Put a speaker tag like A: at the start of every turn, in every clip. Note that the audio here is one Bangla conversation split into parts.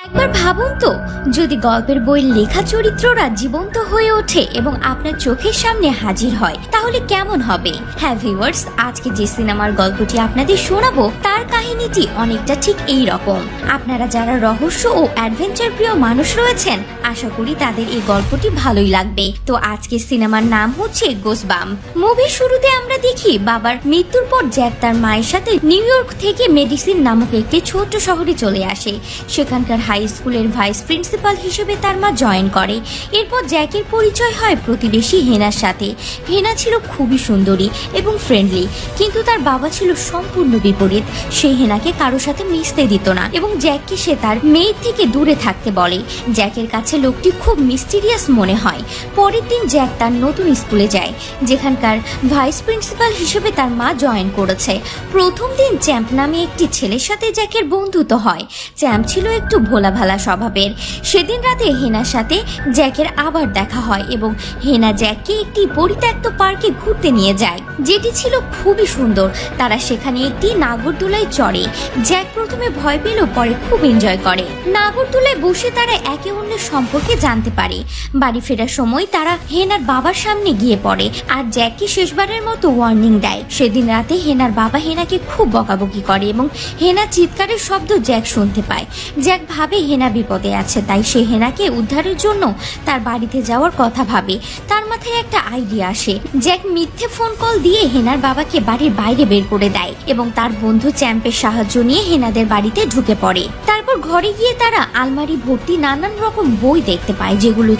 A: একবার ভাবুন তো, যদি গল্পের বইয়ের লেখা চরিত্ররা জীবন্ত হয়ে ওঠে এবং আপনার চোখের সামনে হাজির হয়, তাহলে কেমন হবে? হ্যাঁ ভিউয়ার্স, আজকে যে সিনেমার গল্পটি আপনাদের শোনাবো তার কাহিনীটি অনেকটা ঠিক এই রকম। আপনারা যারা রহস্য ও অ্যাডভেঞ্চার প্রিয় মানুষ রয়েছেন, আশা করি তাদের এই গল্পটি ভালোই লাগবে। তো আজকে সিনেমার নাম হচ্ছে গোসবাম্প। মুভির শুরুতে আমরা দেখি বাবার মৃত্যুর পর জ্যাক তার মায়ের সাথে নিউ ইয়র্ক থেকে মেডিসিন নামক একটি ছোট্ট শহরে চলে আসে। সেখানকার হাই স্কুলের ভাইস প্রিন্সিপাল হিসেবে তার মা জয়েন করে। এরপর জ্যাকের পরিচয় হয় প্রতিবেশী হেনার সাথে। হেনা ছিল খুবই সুন্দরী এবং ফ্রেন্ডলি, কিন্তু তার বাবা ছিল সম্পূর্ণ বিপরীত। সে হেনাকে কারোর সাথে মিশতে দিত না এবং জ্যাককে সে তার মেয়ের থেকে দূরে থাকতে বলে। জ্যাকের কাছে লোকটি খুব মিস্টিরিয়াস মনে হয়। পরের দিন জ্যাক তার নতুন স্কুলে যায়, যেখানকার ভাইস প্রিন্সিপাল হিসেবে তার মা জয়েন করেছে। প্রথম দিন চ্যাম্প নামে একটি ছেলের সাথে জ্যাকের বন্ধুত্ব হয়। চ্যাম্প ছিল একটু ভোলা ভালা স্বভাবের। সেদিন রাতে হেনার সাথে জ্যাকের আবার দেখা হয় এবং হেনা জ্যাককে একটি পরিত্যক্ত পার্কে ঘুরতে নিয়ে যায়, যেটি ছিল খুবই সুন্দর। তারা সেখানে একটি নাগরদোলায় চড়ে। জ্যাক প্রথমে ভয় পেল, পরে খুব এনজয় করে। নাগরদোলায় বসে তারা একে অন্যের সম্পর্কে জানতে পারে। বাড়ি ফেরার সময় তারা হেনার বাবার সামনে গিয়ে পড়ে আর জ্যাককে শেষবারের মতো ওয়ার্নিং দেয়। সেদিন রাতে হেনার বাবা হেনাকে খুব বকাবকি করে এবং হেনা চিৎকারের শব্দ জ্যাক শুনতে পায়। জ্যাক ভাবে হেনা বিপদে আছে, তাই সে হেনাকে উদ্ধারের জন্য তার বাড়িতে যাওয়ার কথা ভাবে। তার মাথায় একটা আইডিয়া আসে। জ্যাক মিথ্যে ফোন কল দিয়ে হেনার বাবাকে বাড়ির বাইরে বের করে দেয় এবং তার বন্ধু চ্যাম্পের সাহায্য নিয়ে হেনাদের বাড়িতে ঢুকে পড়ে। তারপর ঘরে গিয়ে তারা আলমারি ভর্তি নানান রকম বই দেখতে পায়, যেগুলো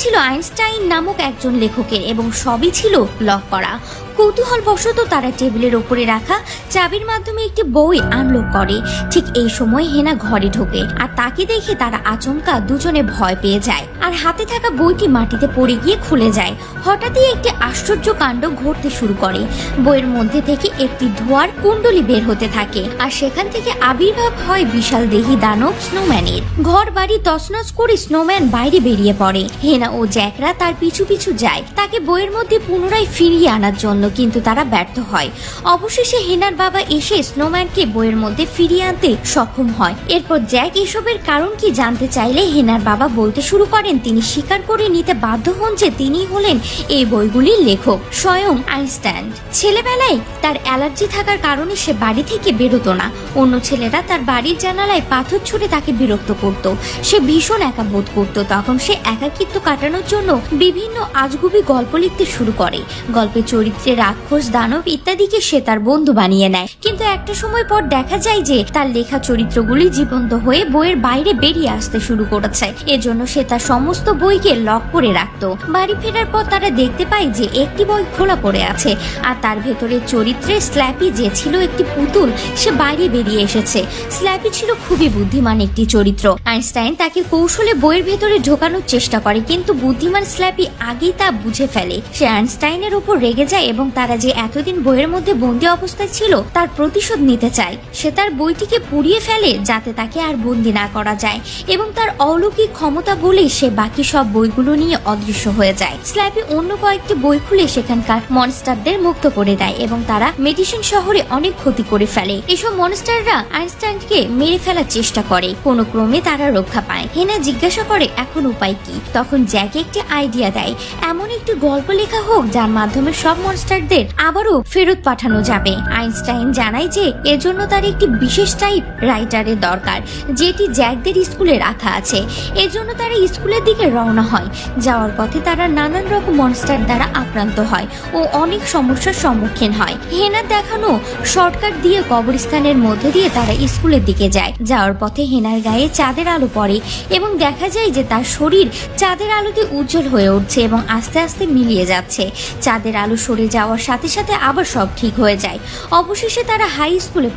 A: ছিল আইনস্টাইন নামক একজন লেখকের এবং সবই ছিল লক করা। কৌতূহলবশত তারা টেবিলের ওপরে রাখা চাবির মাধ্যমে একটি বই আনলক করে। ঠিক এই সময় হেনা ঘরে ঢোকে আর তাকে দেখে তারা আচমকা দুজনে ভয় পেয়ে যায় আর হাতে থাকা বইটি মাটিতে পড়ে গিয়ে খুলে যায়। হঠাৎই একটি আশ্চর্য কাণ্ড ঘটতে শুরু করে। বইয়ের মধ্যে থেকে একটি ধোঁয়ার কুণ্ডলী বের হতে থাকে আর সেখান থেকে আবির্ভাব হয় বিশাল দেহী দানব স্নোম্যানের। ঘর বাড়ি তছনছ করে স্নোম্যান বাইরে বেরিয়ে পড়ে। হেনা ও জ্যাকরা তার পিছু পিছু যায় তাকে বইয়ের মধ্যে পুনরায় ফিরিয়ে আনার জন্য, কিন্তু তারা ব্যর্থ হয়। অবশেষে হেনার বাবা এসে স্নোম্যানকে বইয়ের মধ্যে ফিরিয়ে আনতে সক্ষম হয়। এরপর জ্যাক এসবের কারণ কি জানতে চাইলে হেনার বাবা বলতে শুরু করেন তিনি স্বীকার করে নিতে বাধ্য হন যে তিনি হলেন এই বইগুলির লেখক, স্বয়ং আইনস্টাইন। ছেলেবেলায় তার অ্যালার্জি থাকার কারণে সে বাড়ি থেকে বেরোতো না। অন্য ছেলেরা তার বাড়ির জানালায় পাথর ছুঁড়ে তাকে বিরক্ত করত। সে ভীষণ একা বোধ করত। তখন সে একাকিত্ব কাটানোর জন্য বিভিন্ন আজগুবি গল্প লিখতে শুরু করে। গল্পের চরিত্রে রাক্ষস, দানব ইত্যাদিকে সে তার বন্ধু বানিয়ে নেয়। কিন্তু একটা সময় পর দেখা যায় যে তার লেখা চরিত্রগুলি জীবন্ত হয়ে বইয়ের বাইরে বেরিয়ে আসতে শুরু করেছে। এজন্য সে তার সমস্ত বইকে লক করে রাখত। বাড়ি ফেরার পর তারা দেখতে পায় যে একটি বই খোলা পড়ে আছে আর তার ভেতরে চরিত্রে স্ল্যাপি, যে ছিল একটি পুতুল, সে বাইরে বেরিয়ে এসেছে। স্ল্যাপি ছিল খুবই বুদ্ধিমান একটি চরিত্র। আইনস্টাইন তাকে কৌশলে বইয়ের ভেতরে ঢোকানোর চেষ্টা করে, কিন্তু বুদ্ধিমান স্ল্যাপি আগেই তা বুঝে ফেলে। সে আইনস্টাইনের উপর রেগে যায় এবং তারা যে এতদিন বইয়ের মধ্যে বন্দি অবস্থায় ছিল তার প্রতিশোধ নিতে চায়। সে তার বইটিকে পুড়িয়ে ফেলে যাতে তাকে আর বন্দি না করা যায় এবং তার অলৌকিক ক্ষমতা বলে সে বাকি সব বইগুলো নিয়ে অদৃশ্য হয়ে যায়। স্ল্যাপি অন্য কয়েকটি বই খুলে সেখানকার মনস্টারদের মুক্ত করে দেয় এবং তারা মেডিসিন শহরে অনেক ক্ষতি করে ফেলে। এসব মনস্টাররা আইনস্টাইনকে মেরে ফেলার চেষ্টা করে। কোনো ক্রমে তারা রক্ষা পায়। হেনা জিজ্ঞাসা করে এখন উপায় কি। তখন জ্যাক একটি আইডিয়া দেয়, এমন একটি গল্প লেখা হোক যার মাধ্যমে সব মনস্টারদের আবারও ফেরত পাঠানো যাবে। আইনস্টাইন জানায় যে এজন্য তার একটি বিশেষ টাইপ রাইটারের দরকার, যেটি জ্যাকদের স্কুলে রাখা আছে। এজন্য তারা স্কুলের দিকে রওনা হয়। যাওয়ার পথে তারা নানান রকম মনস্টার দ্বারা আক্রান্ত হয় ও অনেক সমস্যার সম্মুখীন হয়। হেনার দেখানো শর্টকাট দিয়ে কবরস্থানের মধ্যে দিয়ে তারা স্কুলের দিকে যায়। যাওয়ার পথে হেনার গায়ে চাঁদের আলো পড়ে এবং দেখা যায় যে তার শরীর চাঁদের আলোতে উজ্জ্বল হয়ে উঠছে এবং আস্তে আস্তে মিলিয়ে যাচ্ছে। চাঁদের আলো সরে যাওয়ার সাথে সাথে আবার সব ঠিক হয়ে যায়। অবশেষে তারা হাই স্কুলে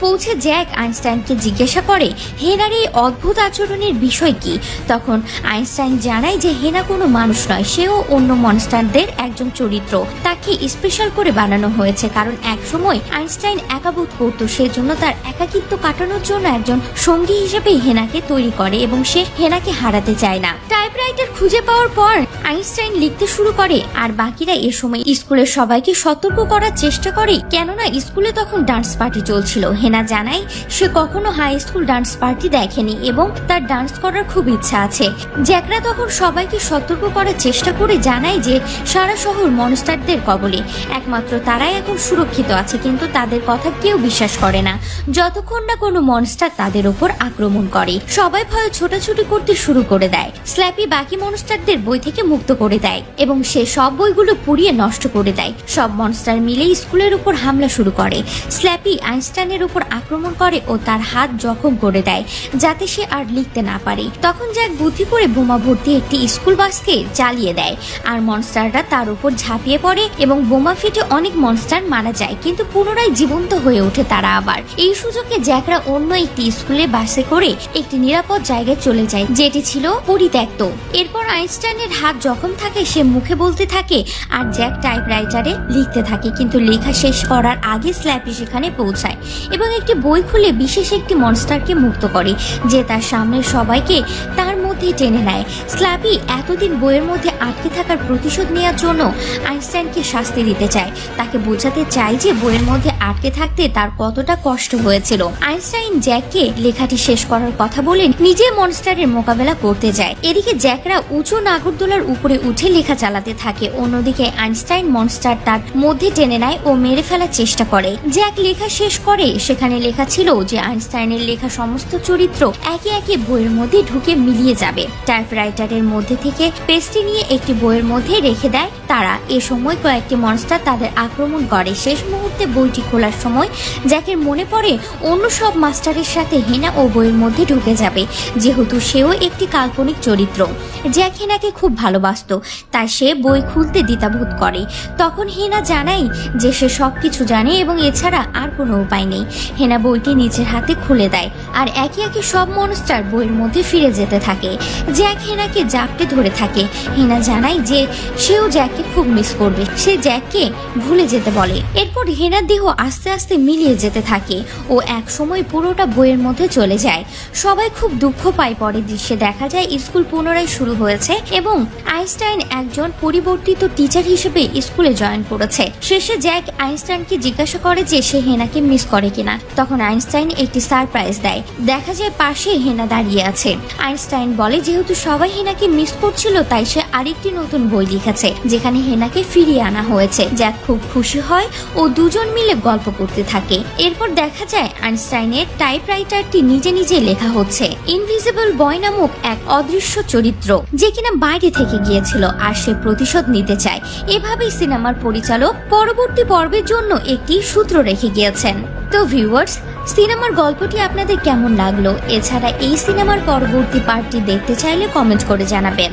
A: পৌঁছে জ্যাক আইনস্টাইনকে জিজ্ঞাসা করে হেনার এই অদ্ভুত আচরণের বিষয় কি। তখন আইনস্টাইন জানায় যে হেনা কোনো মানুষ নয়, সেও অন্য মনস্টারদের একজন চরিত্র। তাকে স্পেশাল করে বানানো হয়েছে কারণ একসময় আইনস্টাইন একা বোধ করতো, সেজন্য তার একাকিত্ব কাটানোর জন্য একজন সঙ্গী হিসেবে হেনাকে তৈরি করে এবং সে হেনাকে হারাতে চায় না। টাইপরাইটার খুঁজে পাওয়ার পর আইনস্টাইন লিখতে শুরু করে আর বাকিরা এ সময় স্কুলের সবাইকে সতর্ক করার চেষ্টা করে, কেননা স্কুলে তখন ডান্স পার্টি চলছিল। হেনা জানায় সে কখনো হাই স্কুল ডান্স পার্টি দেখেনি এবং তার ডান্স করার খুব ইচ্ছা আছে। জ্যাকরা তখন সবাইকে সতর্ক করার চেষ্টা করে জানায় যে সারা শহর মনস্টারদের কবলে, একমাত্র তারাই এখন সুরক্ষিত আছে, কিন্তু তাদের কথা কেউ বিশ্বাস করে না যতক্ষণ না কোনো মনস্টার তাদের উপর আক্রমণ করে। সবাই ভয়ে ছোটাছুটি করতে শুরু করে দেয়। স্ল্যাপি বাকি মনস্টারদের বই থেকে মুক্ত করে দেয় এবং সে সব বইগুলো পুড়িয়ে নষ্ট করে দেয়। সব মনস্টার মিলে স্কুলের উপর হামলা শুরু করে। স্ল্যাপি আইনস্টাইনের উপর আক্রমণ করে ও তার হাত জখম করে দেয় যাতে সে আর লিখতে না পারে। তখন জ্যাক বুদ্ধি করে বোমা ভর্তি একটি স্কুল বাসকে জ্বালিয়ে দেয় আর মনস্টাররা তার উপর ঝাঁপিয়ে পড়ে এবং বোমা ফেটে অনেক মনস্টার মারা যায়, কিন্তু পুনরায় জীবন্ত হয়ে ওঠে তারা আবার। এই সুযোগে জ্যাকরা অন্য একটি স্কুলে বাসে করে একটি নিরাপদ জায়গায় চলে যায় যেটি ছিল পরিত্যক্ত। এরপর আইনস্টাইনের হাত যখন থাকে সে মুখে বলতে থাকে আর জ্যাক টাইপরাইটারে লিখতে থাকে, কিন্তু লেখা শেষ করার আগে স্ল্যাপি সেখানে পৌঁছায় এবং একটি বই খুলে বিশেষ একটি মনস্টারকে মুক্ত করে যে তার সামনের সবাইকে তার মধ্যে টেনে নেয়। স্ল্যাপি এতদিন বইয়ের মধ্যে আটকে থাকার প্রতিশোধ নেওয়ার জন্য আইনস্টাইনকে শাস্তি দিতে চায়, তাকে বোঝাতে চায় যে বইয়ের মধ্যে আটকে থাকতে তার কতটা কষ্ট হয়েছিল। আইনস্টাইন জ্যাককে লেখাটি শেষ করার কথা বলে নিজে মনস্টারের মোকাবেলা করতে যায়। এদিকে জ্যাকরা উঁচু নাগরদোলার উপরে উঠে লেখা চালাতে থাকে, অন্যদিকে আইনস্টাইন মনস্টার তার মধ্যে টেনে নেয় ও মেরে ফেলার চেষ্টা করে। জ্যাক লেখা শেষ করে, সেখানে লেখা ছিল যে আইনস্টাইনের লেখা সমস্ত চরিত্র একে একে বইয়ের মধ্যে ঢুকে মিলিয়ে যাবে। টাইপরাইটারের মধ্যে থেকে পেজটি নিয়ে একটি বইয়ের মধ্যে রেখে দেয় তারা। এ সময় কয়েকটি মনস্টার তাদের আক্রমণ করে। শেষ মুহূর্তে বইটি খোলার সময় জ্যাকের মনে পড়ে অন্য সব মাস্টারের সাথে হেনা ও বইয়ের মধ্যে ঢুকে যাবে, যেহেতু সেও একটি কাল্পনিক চরিত্র। জ্যাক হেনাকে খুব ভালোবাসতো, তাই সে বই খুলতে দ্বিধাবোধ করে। তখন হেনা জানায় যে সে সবকিছু জানে এবং এছাড়া আর কোনো উপায় নেই। হেনা বইটি নিজের হাতে খুলে দেয় আর একে একে সব মনস্টার বইয়ের মধ্যে ফিরে যেতে থাকে। জ্যাক হেনাকে জাপটে ধরে থাকে। হেনা জানায় যে সেও জ্যাককে খুব মিস করবে, সে জ্যাককে ভুলে যেতে বলে। এরপর হেনার দেহ আস্তে আস্তে মিলিয়ে যেতে থাকে ও এক সময় পুরোটা বইয়ের মধ্যে চলে যায়। সবাই খুব দুঃখ পায়। পরের দৃশ্যে দেখা যায় স্কুল পুনরায় শুরু হয়েছে এবং আইনস্টাইন একজন পরিবর্তিত টিচার হিসেবে স্কুলে জয়েন করেছে। শেষে জ্যাক আইনস্টাইনকে জিজ্ঞাসা করে যে সে হেনাকে মিস করে কিনা। তখন আইনস্টাইন একটি সারপ্রাইজ দেয়, দেখা যায় পাশে হেনা দাঁড়িয়ে আছে। আইনস্টাইন বলে যেহেতু সবাই হেনাকে মিস করছিল তাই সে আরেকটি নতুন বই লিখেছে যেখানে হেনাকে ফিরিয়ে আনা হয়েছে। জ্যাক খুব খুশি হয় ও দুজন মিলে গল্প করতে থাকে। এরপর দেখা যায় আইনস্টাইনের টাইপরাইটারটি নিজে নিজে লেখা হচ্ছে। ইনভিজিবল বয় নামক এক অদৃশ্য চরিত্র যে কিনা বাইরে থেকে গিয়েছিল আর সে প্রতিশোধ নিতে চায়। এভাবেই সিনেমার পরিচালক পরবর্তী পর্বের জন্য একটি সূত্র রেখে গিয়েছেন। তো ভিউয়ার্স, সিনেমার গল্পটি আপনাদের কেমন লাগলো? এছাড়া এই সিনেমার পরবর্তী পার্টটি দেখতে চাইলে কমেন্ট করে জানাবেন।